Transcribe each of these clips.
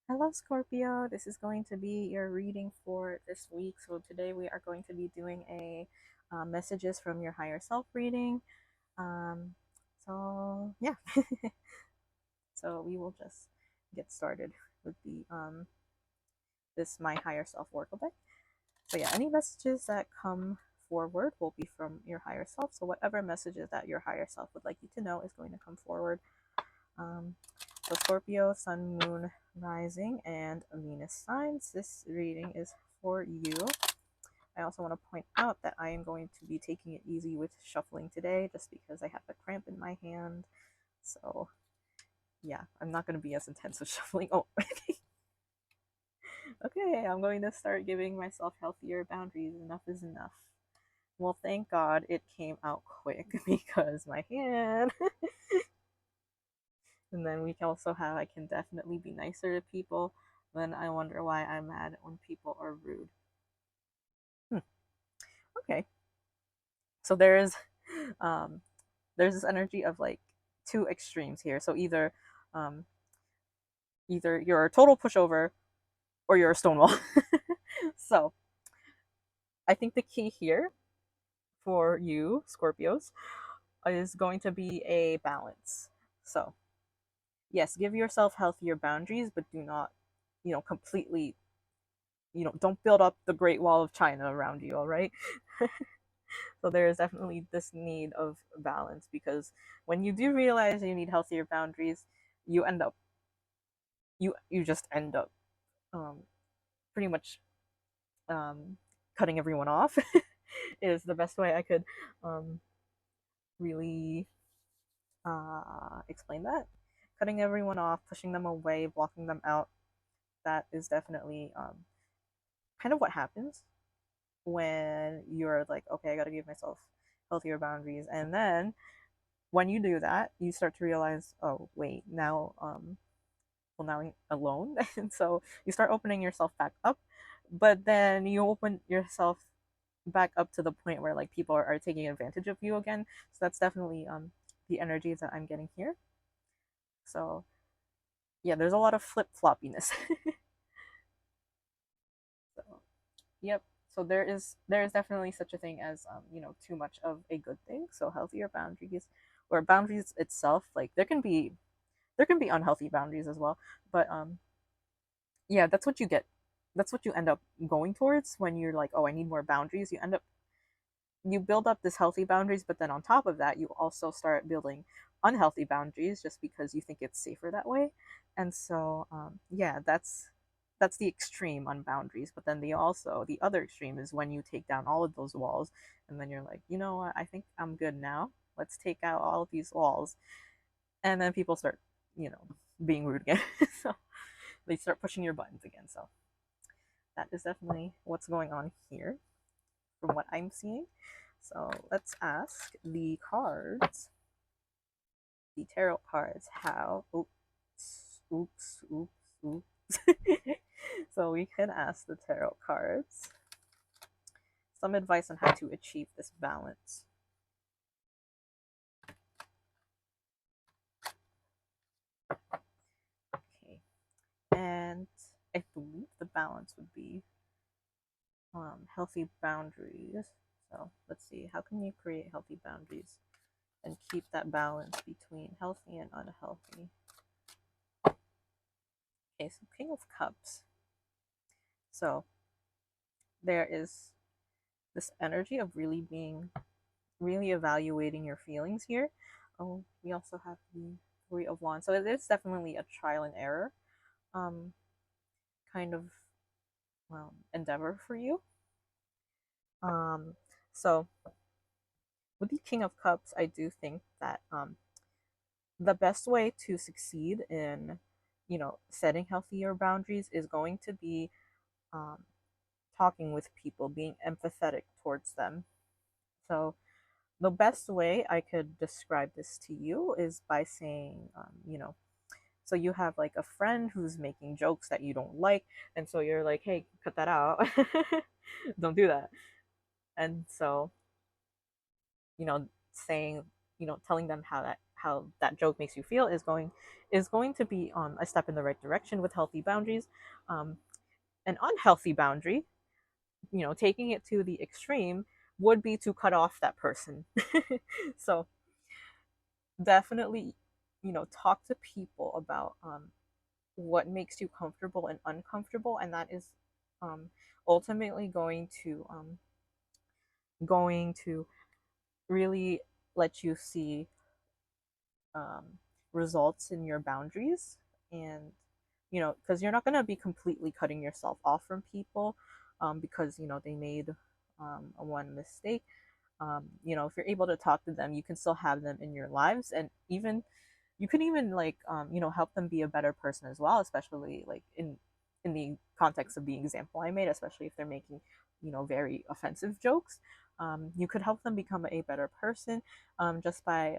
Hello, Scorpio. This is going to be your reading for this week. So, today we are going to be doing a messages from your higher self reading. Um, yeah, so we will just get started with the this my higher self oracle deck. So, yeah, any messages that come forward will be from your higher self. So, whatever messages that your higher self would like you to know is going to come forward. Um, so Scorpio, Sun, Moon, Rising, and Venus signs. This reading is for you. I also want to point out that I am going to be taking it easy with shuffling today just because I have a cramp in my hand. So, yeah, I'm not going to be as intense with shuffling. Oh, okay, I'm going to start giving myself healthier boundaries. Enough is enough. Well, thank God it came out quick because my hand. And then we can also have I can definitely be nicer to people. Then I wonder why I'm mad when people are rude. Hmm. Okay. So um there's this energy of like two extremes here. So um either you're a total pushover or you're a stonewall. So I think the key here for you, Scorpios, is going to be a balance. So yes, give yourself healthier boundaries, but do not, completely, don't build up the Great Wall of China around you, all right? So there is definitely this need of balance because when you do realize you need healthier boundaries, you end up you just end up um, pretty much um, cutting everyone off is the best way I could um, really explain that. Cutting everyone off, pushing them away, blocking them out. That is definitely kind of what happens when you're like, okay, I got to give myself healthier boundaries, and then when you do that, you start to realize, oh wait, now now I'm alone, and so you start opening yourself back up, but then you open yourself back up to the point where like people are taking advantage of you again. So that's definitely the energy that I'm getting here. So yeah, there's a lot of flip floppiness. So yep. So there is definitely such a thing as too much of a good thing. So healthier boundaries or boundaries itself, like there can be unhealthy boundaries as well, but yeah, that's what you get. That's what you end up going towards when you're like, oh, I need more boundaries. You build up this healthy boundaries, but then on top of that, you also start building unhealthy boundaries just because you think it's safer that way. And so yeah, that's the extreme on boundaries. But then the other extreme is when you take down all of those walls, and then you're like, you know what, I think I'm good now. Let's take out all of these walls, and then people start, you know, being rude again. So they start pushing your buttons again. So that is definitely what's going on here from what I'm seeing. So let's ask the cards, the tarot cards, how. Oops. So we can ask the tarot cards some advice on how to achieve this balance. Okay. And I believe the balance would be healthy boundaries. So let's see, how can you create healthy boundaries and keep that balance between healthy and unhealthy? Okay, so King of Cups. So there is this energy of really evaluating your feelings here. Oh, we also have the Three of Wands. So it is definitely a trial and error um, kind of endeavor for you. Um, so with the King of Cups, I do think that the best way to succeed in, setting healthier boundaries is going to be um, talking with people, being empathetic towards them. So the best way I could describe this to you is by saying, so you have like a friend who's making jokes that you don't like, and so you're like, hey, cut that out. Don't do that. And so, saying, telling them how that joke makes you feel is going to be a step in the right direction with healthy boundaries. Um, an unhealthy boundary, taking it to the extreme, would be to cut off that person. So definitely, talk to people about what makes you comfortable and uncomfortable, and that is um, ultimately going to really let you see um, results in your boundaries. And because you're not going to be completely cutting yourself off from people because they made a one mistake. If you're able to talk to them, you can still have them in your lives, and even you can even like help them be a better person as well, especially like in the context of the example I made, especially if they're making very offensive jokes. You could help them become a better person just by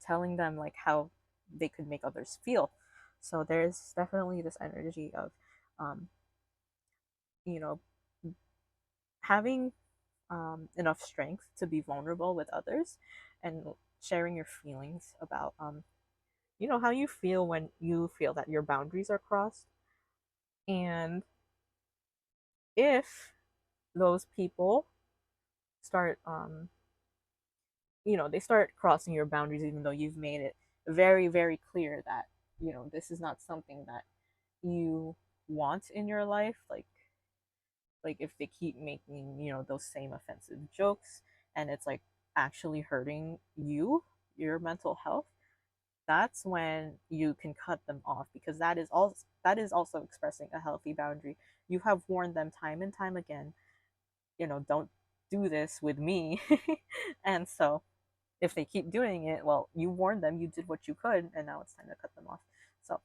telling them like how they could make others feel. So there's definitely this energy of um, you know having enough strength to be vulnerable with others and sharing your feelings about how you feel when you feel that your boundaries are crossed. And if those people start they start crossing your boundaries even though you've made it very very clear that this is not something that you want in your life, like if they keep making those same offensive jokes and it's like actually hurting your mental health, that's when you can cut them off, because that is also expressing a healthy boundary. You have warned them time and time again, don't do this with me. And so if they keep doing it, well, you warned them, you did what you could, and now it's time to cut them off. So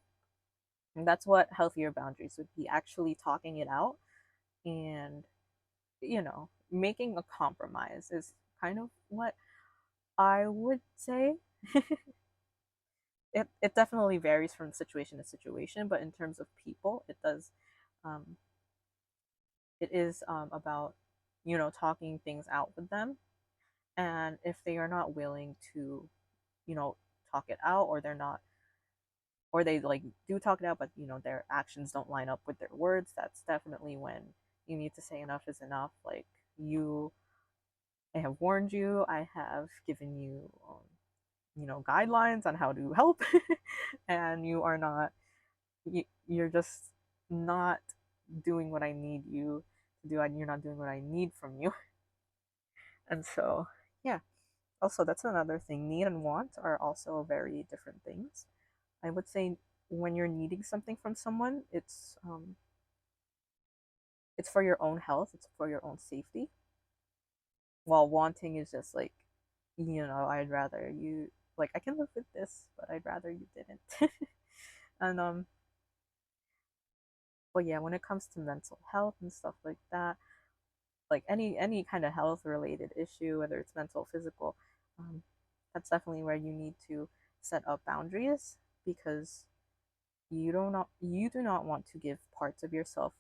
that's what healthier boundaries would be: actually talking it out and making a compromise is kind of what I would say. It definitely varies from situation to situation, but in terms of people, um, it is about talking things out with them. And if they are not willing to you know talk it out, or they're not, or they like do talk it out but their actions don't line up with their words, that's definitely when you need to say enough is enough. Like, I have warned you, I have given you guidelines on how to help. And you're just not doing what I need you to do, and you're not doing what I need from you. And so, yeah. Also, that's another thing. Need and want are also very different things. I would say when you're needing something from someone, it's for your own health, it's for your own safety. While wanting is just like, I'd rather you, like, I can live with this, but I'd rather you didn't. And but yeah, when it comes to mental health and stuff like that, like any kind of health related issue, whether it's mental, physical, um, that's definitely where you need to set up boundaries, because you do not want to give parts of yourself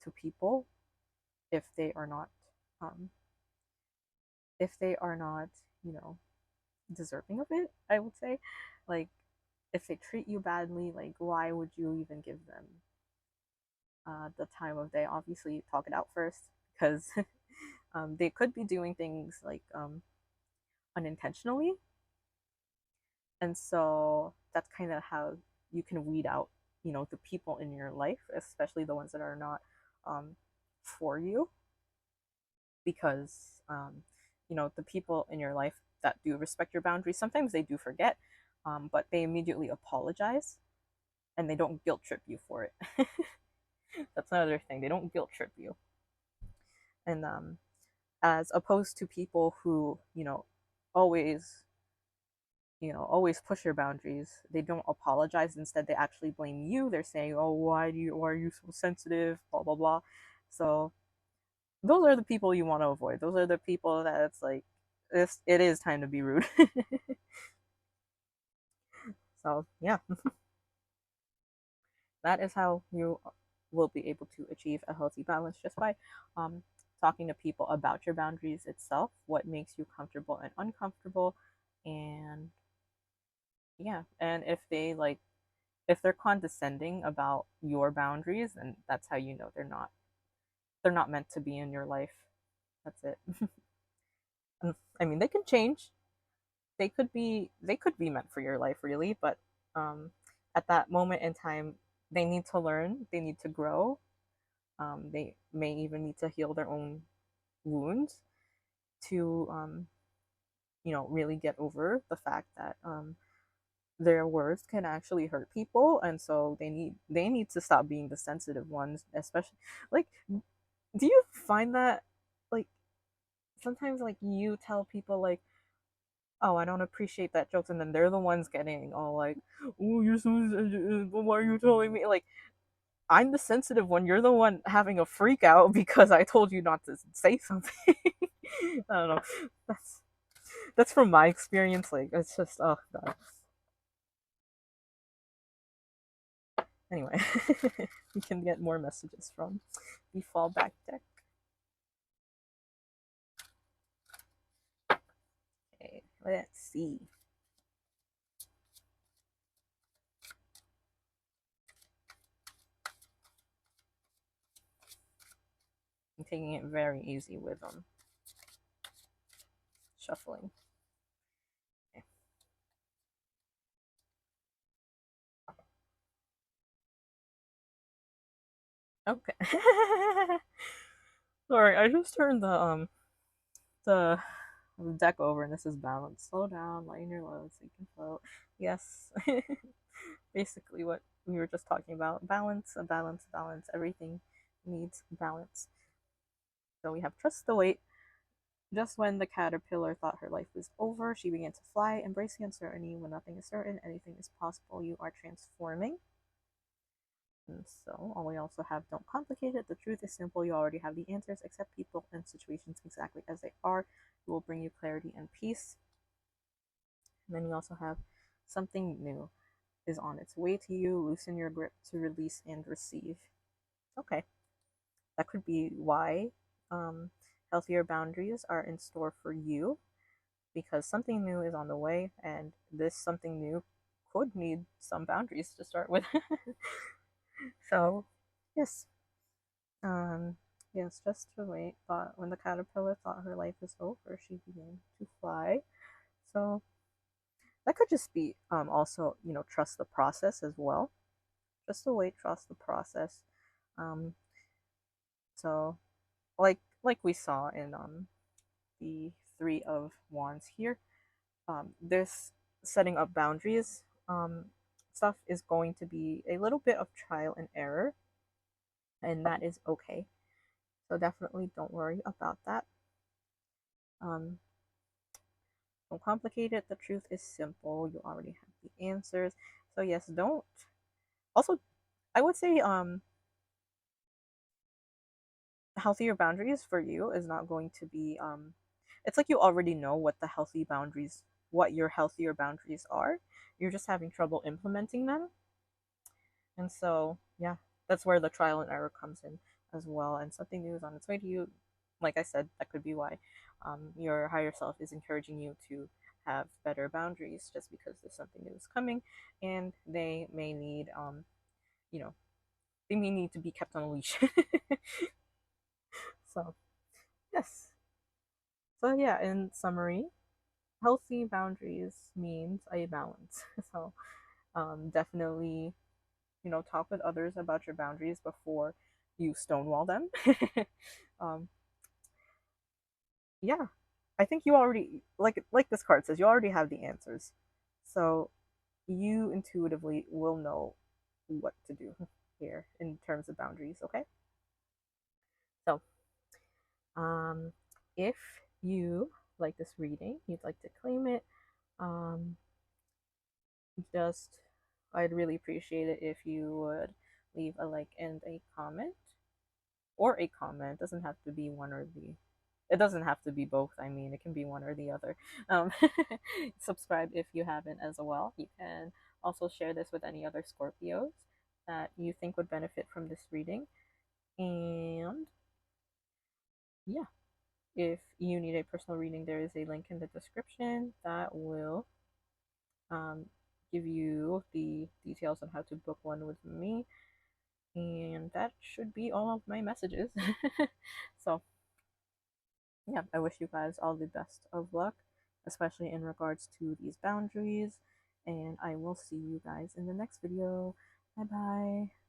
to people if they are not um, if they are not you know deserving of it, I would say. Like, if they treat you badly, like, why would you even give them the time of day? Obviously, talk it out first, because they could be doing things like unintentionally. And so that's kind of how you can weed out the people in your life, especially the ones that are not um, for you. Because the people in your life that do respect your boundaries, sometimes they do forget, but they immediately apologize, and they don't guilt trip you for it. That's another thing, they don't guilt trip you. And as opposed to people who always always push your boundaries, they don't apologize. Instead, they actually blame you. They're saying, oh, why are you so sensitive, blah blah blah. So those are the people you want to avoid. Those are the people that it's like, it is time to be rude. So yeah, that is how you will be able to achieve a healthy balance, just by um, talking to people about your boundaries itself, what makes you comfortable and uncomfortable, And yeah, and if they like, if they're condescending about your boundaries, then that's how you know they're not meant to be in your life. That's it. I mean, they can change. They could be meant for your life, really, but um, at that moment in time, they need to learn. They need to grow. They may even need to heal their own wounds to really get over the fact that their words can actually hurt people, and so they need to stop being the sensitive ones, especially like, do you find that like sometimes like you tell people like, oh, I don't appreciate that jokes, and then they're the ones getting all like, oh, you're so sensitive, why are you telling me, like, I'm the sensitive one, you're the one having a freak out because I told you not to say something. I don't know, that's from my experience, like it's just, oh god. Anyway, we can get more messages from the fallback deck. Okay, let's see. I'm taking it very easy with shuffling. Okay. Sorry, I just turned the deck over, and this is balance. Slow down, lighten your load so you can float. Yes. Basically what we were just talking about. Balance, a balance, balance. Everything needs balance. So we have trust the weight. Just when the caterpillar thought her life was over, she began to fly. Embrace the uncertainty. When nothing is certain, anything is possible. You are transforming. And so we also have don't complicate it. The truth is simple. You already have the answers. Accept people and situations exactly as they are. It will bring you clarity and peace. And then you also have something new is on its way to you. Loosen your grip to release and receive. Okay, that could be why healthier boundaries are in store for you, because something new is on the way, and this something new could need some boundaries to start with. So, yes, um, yes, just to wait. But when the caterpillar thought her life was over, she began to fly. So that could just be also, trust the process as well. Just to wait, trust the process. Um, so like we saw in the Three of Wands here, this setting up boundaries stuff is going to be a little bit of trial and error, and that is okay. So definitely don't worry about that. Um, don't complicate it. The truth is simple. You already have the answers. So yes, don't. Also, I would say healthier boundaries for you is not going to be it's like you already know what your healthier boundaries are. You're just having trouble implementing them. And so, yeah, that's where the trial and error comes in as well. And something new is on its way to you. Like I said, that could be why your higher self is encouraging you to have better boundaries, just because there's something new is coming, and you know, they may need to be kept on a leash. So, yes. So, yeah, in summary, healthy boundaries means a balance. So, definitely, talk with others about your boundaries before you stonewall them. um, yeah, I think you already, like this card says, you already have the answers, so you intuitively will know what to do here in terms of boundaries. Okay, so um, if you like this reading, you'd like to claim it, um, just I'd really appreciate it if you would leave a like and a comment, or a comment. Doesn't have to be one or the. It doesn't have to be both. I mean, it can be one or the other. Um, subscribe if you haven't as well. You can also share this with any other Scorpios that you think would benefit from this reading. And yeah, If you need a personal reading, there is a link in the description that will um, give you the details on how to book one with me. And that should be all of my messages. So, yeah, I wish you guys all the best of luck, especially in regards to these boundaries. And I will see you guys in the next video. Bye bye.